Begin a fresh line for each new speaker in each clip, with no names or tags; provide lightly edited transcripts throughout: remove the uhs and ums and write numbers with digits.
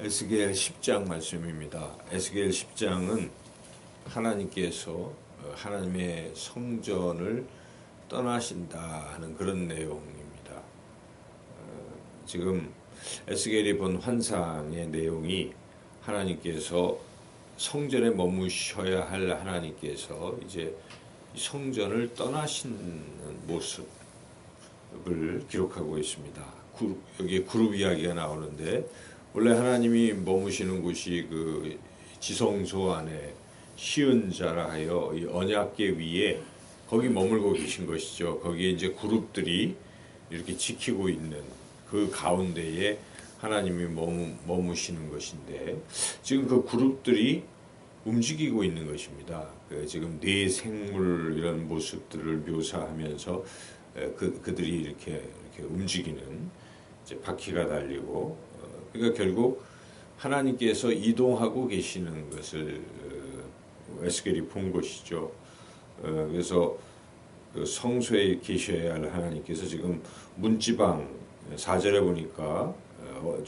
에스겔 10장 말씀입니다. 에스겔 10장은 하나님께서 하나님의 성전을 떠나신다 하는 그런 내용입니다. 지금 에스겔이 본 환상의 내용이 하나님께서 성전에 머무셔야 할 하나님께서 이제 성전을 떠나시는 모습을 기록하고 있습니다. 여기에 그룹 이야기가 나오는데, 원래 하나님이 머무시는 곳이 그 지성소 안에 시은자라 하여 이 언약궤 위에 거기 머물고 계신 것이죠. 거기에 이제 그룹들이 이렇게 지키고 있는 그 가운데에 하나님이 머무시는 것인데, 지금 그 그룹들이 움직이고 있는 것입니다. 지금 뇌생물 이런 모습들을 묘사하면서 그들이 이렇게 움직이는, 이제 바퀴가 달리고, 그러니까 결국 하나님께서 이동하고 계시는 것을 에스겔이 본 것이죠. 그래서 그 성소에 계셔야 할 하나님께서 지금 문지방 4절에 보니까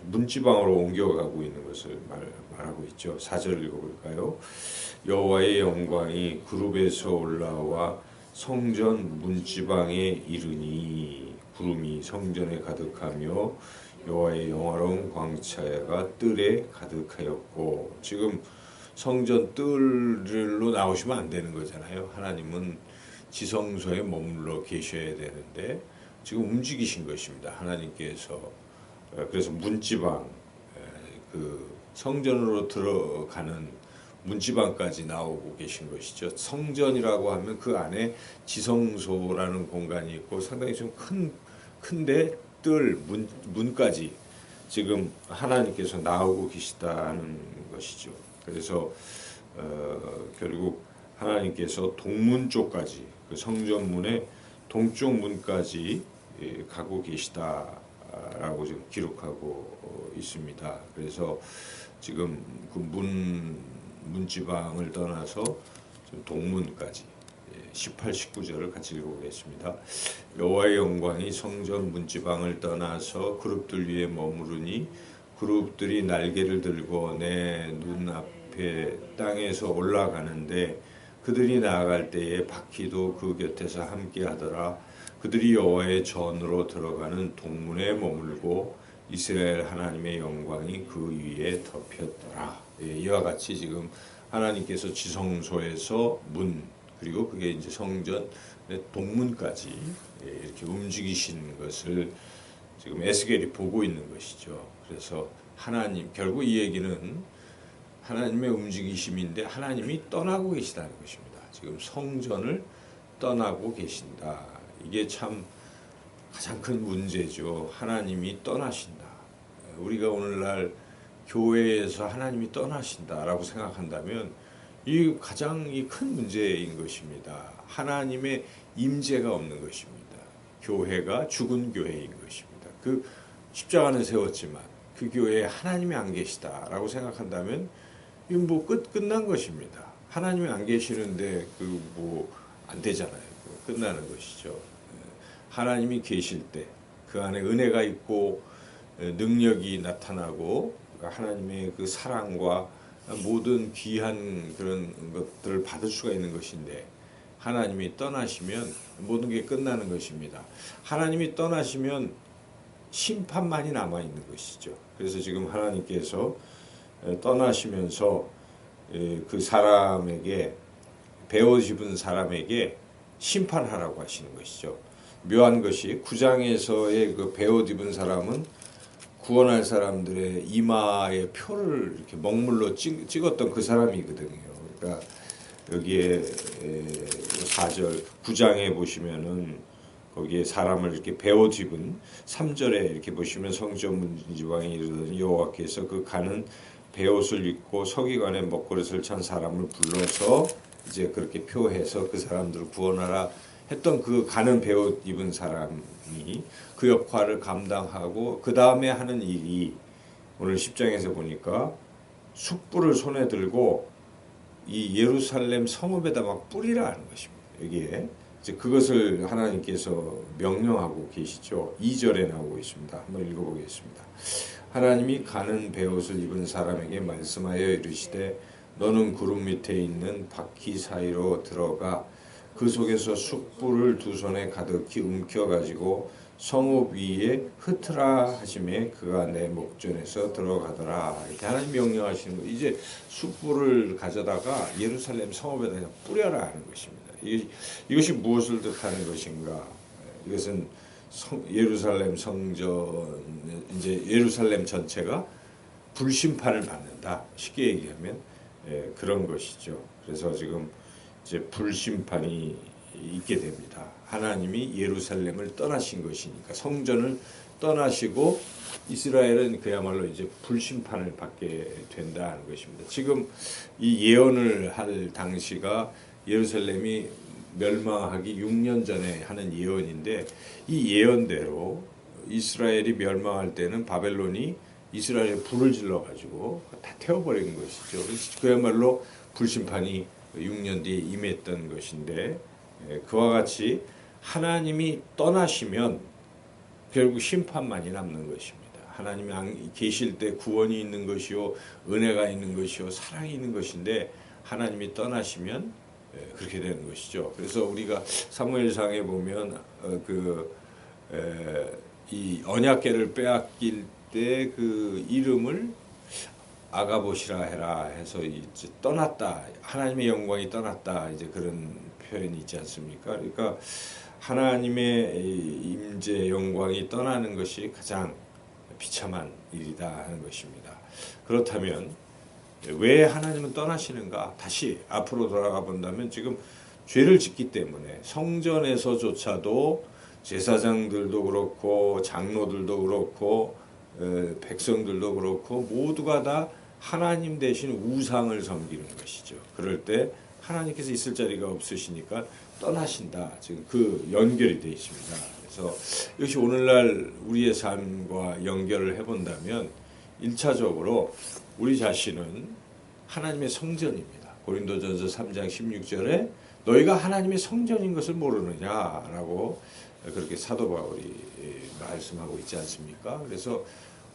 문지방으로 옮겨가고 있는 것을 말하고 있죠. 4절 읽어볼까요? 여호와의 영광이 그룹에서 올라와 성전 문지방에 이르니 구름이 성전에 가득하며 여호와의 영화로운 광채가 뜰에 가득하였고, 지금 성전 뜰로 나오시면 안 되는 거잖아요. 하나님은 지성소에 머물러 계셔야 되는데 지금 움직이신 것입니다. 하나님께서. 그래서 문지방, 그 성전으로 들어가는 문지방까지 나오고 계신 것이죠. 성전이라고 하면 그 안에 지성소라는 공간이 있고 상당히 좀 큰데 뜰 문까지 지금 하나님께서 나오고 계시다는 것이죠. 그래서 결국 하나님께서 동문 쪽까지, 그 성전문의 동쪽 문까지 가고 계시다라고 지금 기록하고 있습니다. 그래서 지금 그 문지방을 떠나서 동문까지 18, 19절을 같이 읽어보겠습니다. 여호와의 영광이 성전 문지방을 떠나서 그룹들 위에 머무르니 그룹들이 날개를 들고 내 눈앞에 땅에서 올라가는데 그들이 나아갈 때에 바퀴도 그 곁에서 함께 하더라. 그들이 여호와의 전으로 들어가는 동문에 머물고 이스라엘 하나님의 영광이 그 위에 덮였더라. 이와 같이 지금 하나님께서 지성소에서 문, 그리고 그게 이제 성전 동문까지 이렇게 움직이신 것을 지금 에스겔이 보고 있는 것이죠. 그래서 하나님, 결국 이 얘기는 하나님의 움직이심인데 하나님이 떠나고 계시다는 것입니다. 지금 성전을 떠나고 계신다. 이게 참 가장 큰 문제죠. 하나님이 떠나신다. 우리가 오늘날 교회에서 하나님이 떠나신다라고 생각한다면 이 가장 큰 문제인 것입니다. 하나님의 임재가 없는 것입니다. 교회가 죽은 교회인 것입니다. 그 십자가는 세웠지만 그 교회에 하나님이 안 계시다라고 생각한다면 이건 뭐 끝난 것입니다. 하나님이 안 계시는데 안 되잖아요. 끝나는 것이죠. 하나님이 계실 때 그 안에 은혜가 있고 능력이 나타나고 하나님의 그 사랑과 모든 귀한 그런 것들을 받을 수가 있는 것인데, 하나님이 떠나시면 모든 게 끝나는 것입니다. 하나님이 떠나시면 심판만이 남아있는 것이죠. 그래서 지금 하나님께서 떠나시면서 그 사람에게, 베어 입은 사람에게 심판하라고 하시는 것이죠. 묘한 것이 9장에서의 그 베어 입은 사람은 구원할 사람들의 이마에 표를 이렇게 먹물로 찍었던 그 사람이거든요. 그러니까 여기에 4절 9장에 보시면은 거기에 사람을 이렇게 베어 입은 3절에 이렇게 보시면 성전 문지방에 이르더니 여호와께서 그 가는 베옷을 입고 서기관의 먹그릇을 찬 사람을 불러서 이제 그렇게 표해서 그 사람들을 구원하라 했던 그 가는 베옷 입은 사람이 그 역할을 감당하고 그 다음에 하는 일이 오늘 10장에서 보니까 숯불을 손에 들고 이 예루살렘 성읍에다 막 뿌리라 하는 것입니다. 여기에 이제 그것을 하나님께서 명령하고 계시죠. 2절에 나오고 있습니다. 한번 읽어보겠습니다. 하나님이 가는 베옷을 입은 사람에게 말씀하여 이르시되 너는 구름 밑에 있는 바퀴 사이로 들어가 그 속에서 숯불을 두 손에 가득히 움켜가지고 성읍 위에 흩으라 하심에 그가 내 목전에서 들어가더라. 이렇게 하나님 명령하시는 거. 이제 숯불을 가져다가 예루살렘 성읍에다 뿌려라 하는 것입니다. 이것이 무엇을 뜻하는 것인가? 이것은 예루살렘 성전, 이제 예루살렘 전체가 불심판을 받는다. 쉽게 얘기하면 그런 것이죠. 그래서 지금 이제 불심판이 있게 됩니다. 하나님이 예루살렘을 떠나신 것이니까 성전을 떠나시고 이스라엘은 그야말로 이제 불심판을 받게 된다는 것입니다. 지금 이 예언을 할 당시가 예루살렘이 멸망하기 6년 전에 하는 예언인데 이 예언대로 이스라엘이 멸망할 때는 바벨론이 이스라엘에 불을 질러가지고 다 태워버린 것이죠. 그래서 그야말로 불심판이 6년 뒤에 임했던 것인데 그와 같이 하나님이 떠나시면 결국 심판만이 남는 것입니다. 하나님이 계실 때 구원이 있는 것이요 은혜가 있는 것이요 사랑이 있는 것인데 하나님이 떠나시면 그렇게 되는 것이죠. 그래서 우리가 사무엘상에 보면 이 언약궤를 빼앗길 때 그 이름을 아가봇이라 해라 해서 이제 떠났다. 하나님의 영광이 떠났다. 이제 그런 표현이 있지 않습니까? 그러니까 하나님의 임재 영광이 떠나는 것이 가장 비참한 일이다 하는 것입니다. 그렇다면 왜 하나님은 떠나시는가? 다시 앞으로 돌아가 본다면 지금 죄를 짓기 때문에 성전에서조차도 제사장들도 그렇고 장로들도 그렇고 백성들도 그렇고 모두가 다 하나님 대신 우상을 섬기는 것이죠. 그럴 때 하나님께서 있을 자리가 없으시니까 떠나신다. 지금 그 연결이 되어 있습니다. 그래서 이것이 오늘날 우리의 삶과 연결을 해본다면 1차적으로 우리 자신은 하나님의 성전입니다. 고린도전서 3장 16절에 너희가 하나님의 성전인 것을 모르느냐라고 그렇게 사도 바울이 말씀하고 있지 않습니까? 그래서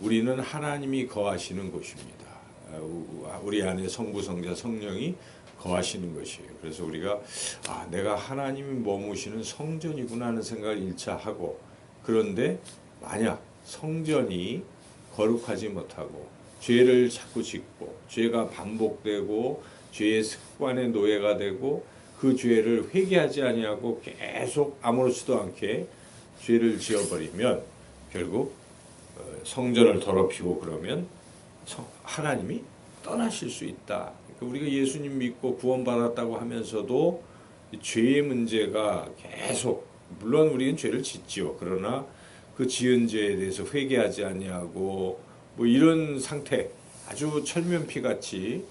우리는 하나님이 거하시는 곳입니다. 우리 안에 성부, 성자, 성령이 거하시는 것이에요. 그래서 우리가 내가 하나님이 머무시는 성전이구나 하는 생각을 1차 하고 그런데 만약 성전이 거룩하지 못하고 죄를 자꾸 짓고 죄가 반복되고 죄의 습관의 노예가 되고 그 죄를 회개하지 아니하고 계속 아무렇지도 않게 죄를 지어버리면 결국 성전을 더럽히고 그러면 하나님이 떠나실 수 있다. 그러니까 우리가 예수님 믿고 구원받았다고 하면서도 죄의 문제가 계속 물론 우리는 죄를 짓지요. 그러나 그 지은 죄에 대해서 회개하지 아니하고 뭐 이런 상태 아주 철면피같이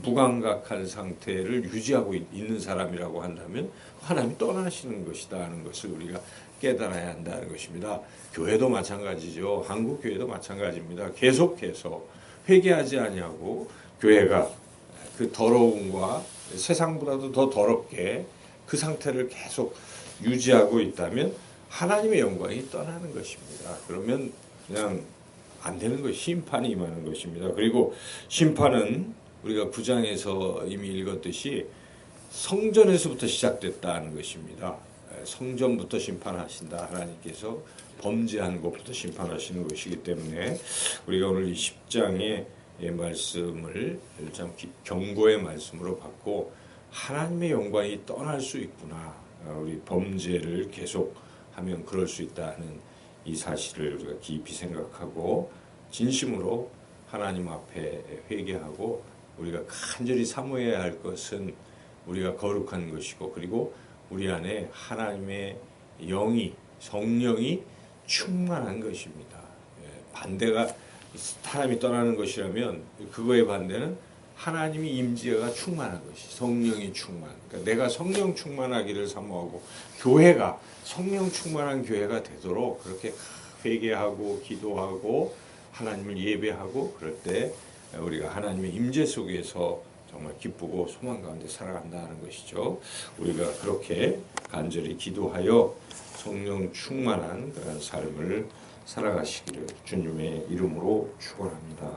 무감각한 상태를 유지하고 있는 사람이라고 한다면 하나님이 떠나시는 것이다 하는 것을 우리가 깨달아야 한다는 것입니다. 교회도 마찬가지죠. 한국 교회도 마찬가지입니다. 계속해서 회개하지 아니하고 교회가 그 더러움과 세상보다도 더 더럽게 그 상태를 계속 유지하고 있다면 하나님의 영광이 떠나는 것입니다. 그러면 그냥 안 되는 것이 심판이 임하는 것입니다. 그리고 심판은 우리가 9장에서 이미 읽었듯이 성전에서부터 시작됐다는 것입니다. 성전부터 심판하신다. 하나님께서 범죄한 것부터 심판하시는 것이기 때문에 우리가 오늘 이 10장의 말씀을 참 경고의 말씀으로 받고 하나님의 영광이 떠날 수 있구나. 우리 범죄를 계속하면 그럴 수 있다는 이 사실을 우리가 깊이 생각하고 진심으로 하나님 앞에 회개하고 우리가 간절히 사모해야 할 것은 우리가 거룩한 것이고 그리고 우리 안에 하나님의 영이 성령이 충만한 것입니다. 반대가 사람이 떠나는 것이라면 그거의 반대는 하나님이 임재가 충만한 것이 성령이 충만. 그러니까 내가 성령 충만하기를 사모하고 교회가 성령 충만한 교회가 되도록 그렇게 회개하고 기도하고 하나님을 예배하고 그럴 때 우리가 하나님의 임재 속에서 정말 기쁘고 소망 가운데 살아간다는 것이죠. 우리가 그렇게 간절히 기도하여 성령 충만한 그런 삶을 살아가시기를 주님의 이름으로 축원합니다.